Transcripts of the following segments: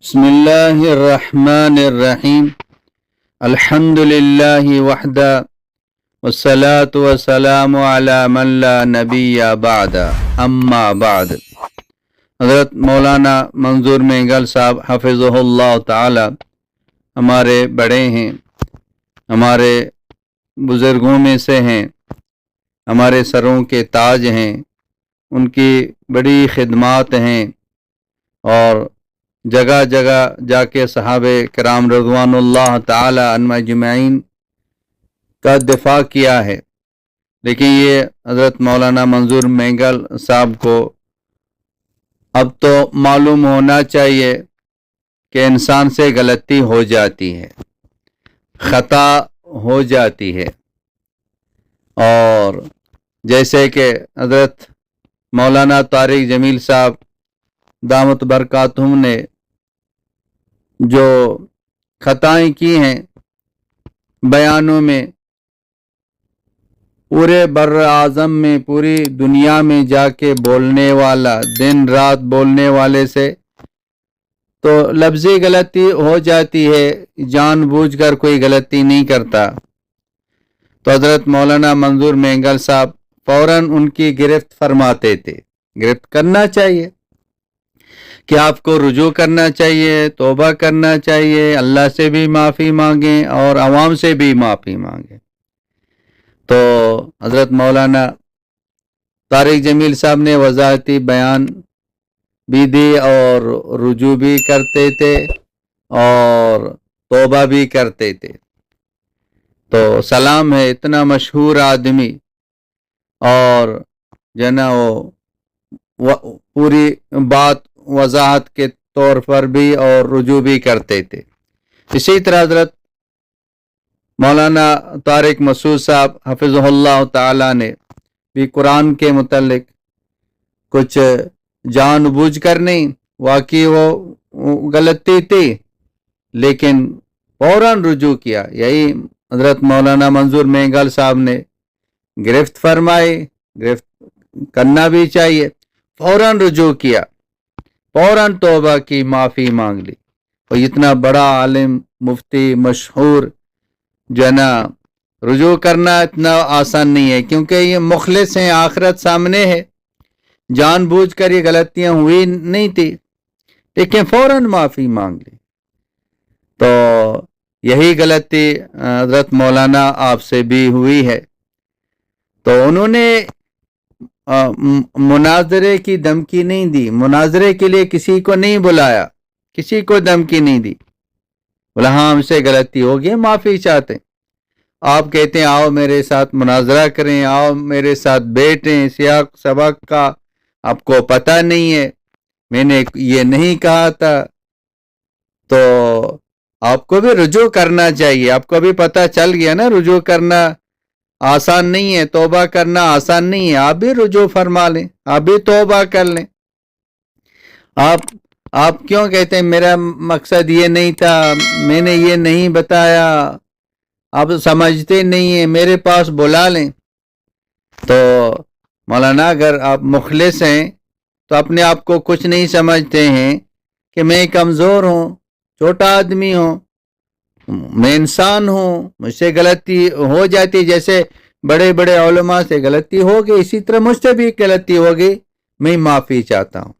بسم اللہ الرحمن الرحیم الحمد للہ وحدہ والصلاة والسلام علی من لا نبی بعد اما بعد۔ حضرت مولانا منظور مینگل صاحب حفظہ اللہ تعالی ہمارے بڑے ہیں، ہمارے بزرگوں میں سے ہیں، ہمارے سروں کے تاج ہیں، ان کی بڑی خدمات ہیں اور جگہ جگہ جا کے صحابہ کرام رضوان اللہ تعالی عنہم اجمعین کا دفاع کیا ہے، لیکن یہ حضرت مولانا منظور مینگل صاحب کو اب تو معلوم ہونا چاہیے کہ انسان سے غلطی ہو جاتی ہے، خطا ہو جاتی ہے، اور جیسے کہ حضرت مولانا طارق جمیل صاحب دامت برکاتہم نے جو خطائیں کی ہیں بیانوں میں، پورے بر اعظم میں، پوری دنیا میں جا کے بولنے والا، دن رات بولنے والے سے تو لفظی غلطی ہو جاتی ہے، جان بوجھ کر کوئی غلطی نہیں کرتا۔ تو حضرت مولانا منظور مینگل صاحب فوراً ان کی گرفت فرماتے تھے۔ گرفت کرنا چاہیے کہ آپ کو رجوع کرنا چاہیے، توبہ کرنا چاہیے، اللہ سے بھی معافی مانگیں اور عوام سے بھی معافی مانگیں۔ تو حضرت مولانا طارق جمیل صاحب نے وضاحتی بیان بھی دی اور رجوع بھی کرتے تھے اور توبہ بھی کرتے تھے۔ تو سلام ہے، اتنا مشہور آدمی، اور جو نا وہ پوری بات وضاحت کے طور پر بھی اور رجوع بھی کرتے تھے۔ اسی طرح حضرت مولانا طارق مسعود صاحب حفظہ اللہ تعالی نے بھی قرآن کے متعلق کچھ جان بوجھ کر نہیں، واقعی وہ غلطی تھی لیکن فوراً رجوع کیا۔ یہی حضرت مولانا منظور مینگل صاحب نے گرفت فرمائی، گرفت کرنا بھی چاہیے، فوراً رجوع کیا، فوراً توبہ کی، معافی مانگ لی۔ اور اتنا بڑا عالم، مفتی، مشہور جو ہے نا، رجوع کرنا اتنا آسان نہیں ہے، کیونکہ یہ مخلص ہیں، آخرت سامنے ہے، جان بوجھ کر یہ غلطیاں ہوئی نہیں تھی لیکن فوراً معافی مانگ لی۔ تو یہی غلطی حضرت مولانا آپ سے بھی ہوئی ہے۔ تو انہوں نے مناظرے کی دھمکی نہیں دی، مناظرے کے لیے کسی کو نہیں بلایا، کسی کو دھمکی نہیں دی، بولا ہاں ہم سے غلطی ہوگی، معافی چاہتے ہیں۔ آپ کہتے ہیں آؤ میرے ساتھ مناظرہ کریں، آؤ میرے ساتھ بیٹھیں، سیاق سبق کا آپ کو پتہ نہیں ہے، میں نے یہ نہیں کہا تھا، تو آپ کو بھی رجوع کرنا چاہیے۔ آپ کو بھی پتہ چل گیا نا، رجوع کرنا آسان نہیں ہے، توبہ کرنا آسان نہیں ہے، آپ بھی رجوع فرما لیں، آپ بھی توبہ کر لیں۔ آپ کیوں کہتے ہیں میرا مقصد یہ نہیں تھا، میں نے یہ نہیں بتایا، آپ سمجھتے نہیں ہیں، میرے پاس بلا لیں۔ تو مولانا اگر آپ مخلص ہیں تو اپنے آپ کو کچھ نہیں سمجھتے ہیں کہ میں کمزور ہوں، چھوٹا آدمی ہوں، میں انسان ہوں، مجھ سے غلطی ہو جاتی، جیسے بڑے بڑے علماء سے غلطی ہوگی اسی طرح مجھ سے بھی غلطی ہوگی، میں معافی چاہتا ہوں،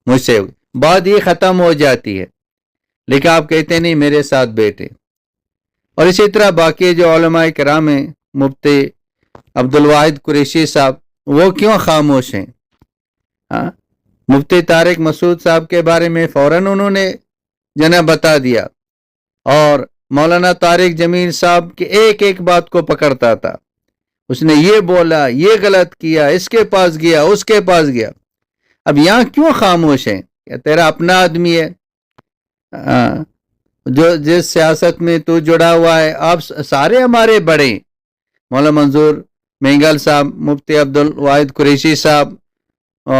مجھ سے بات یہ ختم ہو جاتی ہے۔ لیکن آپ کہتے نہیں میرے ساتھ بیٹھے۔ اور اسی طرح باقی جو علماء کرام ہیں، مفتی عبدالواحد قریشی صاحب، وہ کیوں خاموش ہیں؟ مفتی طارق مسعود صاحب کے بارے میں فوراً انہوں نے جناب بتا دیا، اور مولانا طارق جمیل صاحب کی ایک ایک بات کو پکڑتا تھا، اس نے یہ بولا، یہ غلط کیا، اس کے پاس گیا، اس کے پاس گیا۔ اب یہاں کیوں خاموش ہیں؟ کہ تیرا اپنا آدمی ہے، جو جس سیاست میں تو جڑا ہوا ہے، آپ سارے ہمارے بڑے، مولانا منظور مینگل صاحب، مفتی عبدالواحد قریشی صاحب،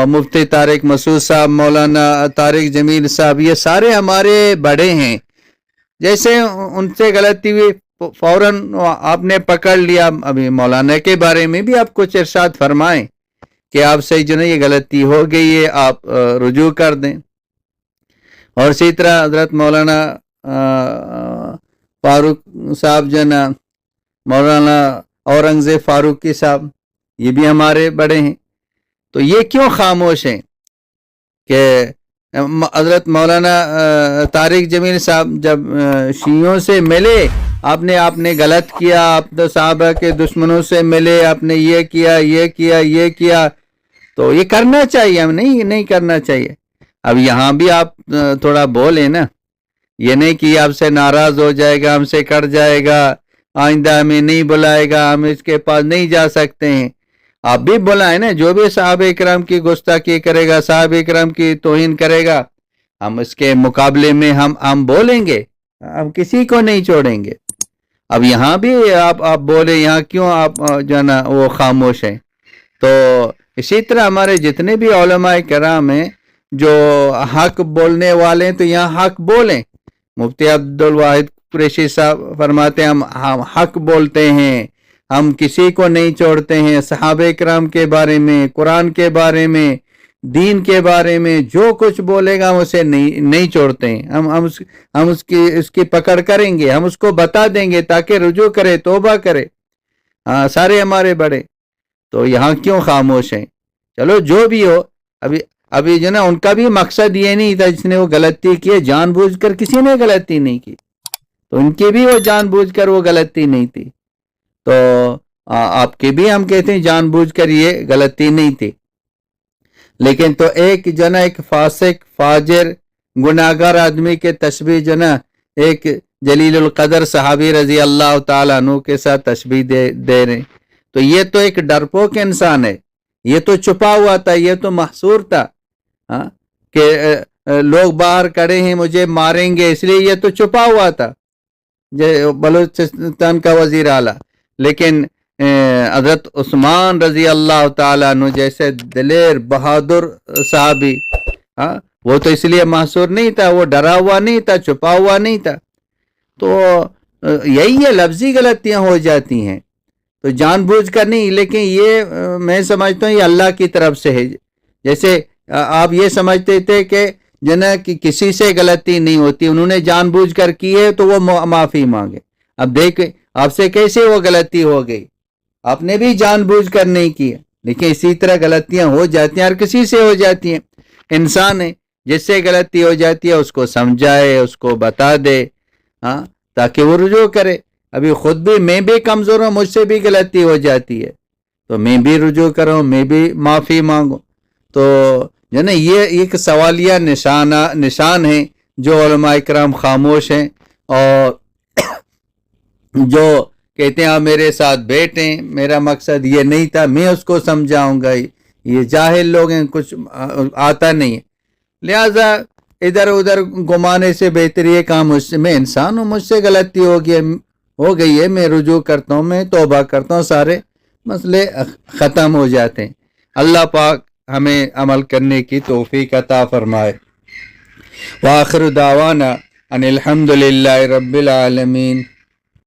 مفتی طارق مسعود صاحب، مولانا طارق جمیل صاحب، یہ سارے ہمارے بڑے ہیں، جیسے ان سے غلطی ہوئی فوراً آپ نے پکڑ لیا۔ ابھی مولانا کے بارے میں بھی آپ کچھ ارشاد فرمائیں کہ آپ سے جو ہے یہ غلطی ہو گئی ہے، آپ رجوع کر دیں۔ اور اسی طرح حضرت مولانا فاروق صاحب جو نا مولانا اورنگزیب فاروقی صاحب یہ بھی ہمارے بڑے ہیں. تو یہ کیوں خاموش ہیں کہ حضرت مولانا طارق جمیل صاحب جب شیعوں سے ملے آپ نے غلط کیا, آپ تو صحابہ کے دشمنوں سے ملے, آپ نے یہ کیا تو یہ کرنا چاہیے, ہم نہیں کرنا چاہیے. اب یہاں بھی آپ تھوڑا بولیں نا, یہ نہیں کہ آپ سے ناراض ہو جائے گا, ہم سے کٹ جائے گا, آئندہ ہمیں نہیں بلائے گا, ہم اس کے پاس نہیں جا سکتے ہیں. آپ بھی بلائیں نا, جو بھی صحابہ اکرام کی گستاخی کرے گا, صحابہ اکرام کی توہین کرے گا, ہم اس کے مقابلے میں ہم بولیں گے, ہم کسی کو نہیں چھوڑیں گے. اب یہاں بھی آپ بولے, یہاں کیوں آپ جو ہے نا وہ خاموش ہیں. تو اسی طرح ہمارے جتنے بھی علماء کرام ہیں جو حق بولنے والے ہیں تو یہاں حق بولیں. مفتی عبدالواحد قریشی صاحب فرماتے ہیں ہم حق بولتے ہیں, ہم کسی کو نہیں چھوڑتے ہیں. صحابہ اکرام کے بارے میں, قرآن کے بارے میں, دین کے بارے میں جو کچھ بولے گا ہم اسے نہیں چھوڑتے ہیں. ہم اس کی پکڑ کریں گے, ہم اس کو بتا دیں گے تاکہ رجوع کرے, توبہ کرے. سارے ہمارے بڑے, تو یہاں کیوں خاموش ہیں؟ چلو جو بھی ہو, ابھی جو نا ان کا بھی مقصد یہ نہیں تھا, جس نے وہ غلطی کی جان بوجھ کر کسی نے غلطی نہیں کی, تو ان کی بھی وہ جان بوجھ کر وہ غلطی نہیں تھی. تو آپ کی بھی ہم کہتے ہیں جان بوجھ کر یہ غلطی نہیں تھی. لیکن تو ایک جو نا ایک فاسق فاجر گناہگار آدمی کے تشبیہ جو نا ایک جلیل القدر صحابی رضی اللہ تعالیٰ عنہ کے ساتھ تشبیہ دے رہے ہیں. تو یہ تو ایک ڈرپوک انسان ہے, یہ تو چھپا ہوا تھا, یہ تو محصور تھا کہ لوگ باہر کھڑے ہیں مجھے ماریں گے, اس لیے یہ تو چھپا ہوا تھا بلوچستان کا وزیر اعلیٰ. لیکن حضرت عثمان رضی اللہ تعالیٰ عنہ جیسے دلیر بہادر صحابی, وہ تو اس لیے محصور نہیں تھا, وہ ڈرا ہوا نہیں تھا, چھپا ہوا نہیں تھا. تو یہی ہے, لفظی غلطیاں ہو جاتی ہیں تو جان بوجھ کر نہیں. لیکن یہ میں سمجھتا ہوں یہ اللہ کی طرف سے ہے. جیسے آپ یہ سمجھتے تھے کہ جنا کہ کسی سے غلطی نہیں ہوتی, انہوں نے جان بوجھ کر کی ہے تو وہ معافی مانگے. اب دیکھ آپ سے کیسے وہ غلطی ہو گئی, آپ نے بھی جان بوجھ کر نہیں کی. لیکن اسی طرح غلطیاں ہو جاتی ہیں, ہر کسی سے ہو جاتی ہیں. انسان ہے, جس سے غلطی ہو جاتی ہے اس کو سمجھائے, اس کو بتا دے, تاکہ وہ رجوع کرے. ابھی خود بھی میں بھی کمزور ہوں, مجھ سے بھی غلطی ہو جاتی ہے, تو میں بھی رجوع کروں, میں بھی معافی مانگوں. تو جو نا یہ ایک سوالیہ نشان ہیں جو علماء کرام خاموش ہیں, اور جو کہتے ہیں آپ میرے ساتھ بیٹھیں, میرا مقصد یہ نہیں تھا, میں اس کو سمجھاؤں گا. یہ جاہل لوگ ہیں, کچھ آتا نہیں ہے, لہذا ادھر ادھر گھمانے سے بہتر یہ کام میں انسان ہوں, مجھ سے غلطی ہو گئی ہے, میں رجوع کرتا ہوں, میں توبہ کرتا ہوں, سارے مسئلے ختم ہو جاتے ہیں. اللہ پاک ہمیں عمل کرنے کی توفیق عطا فرمائے. وآخر دعوانا ان الحمد للہ رب العالمین.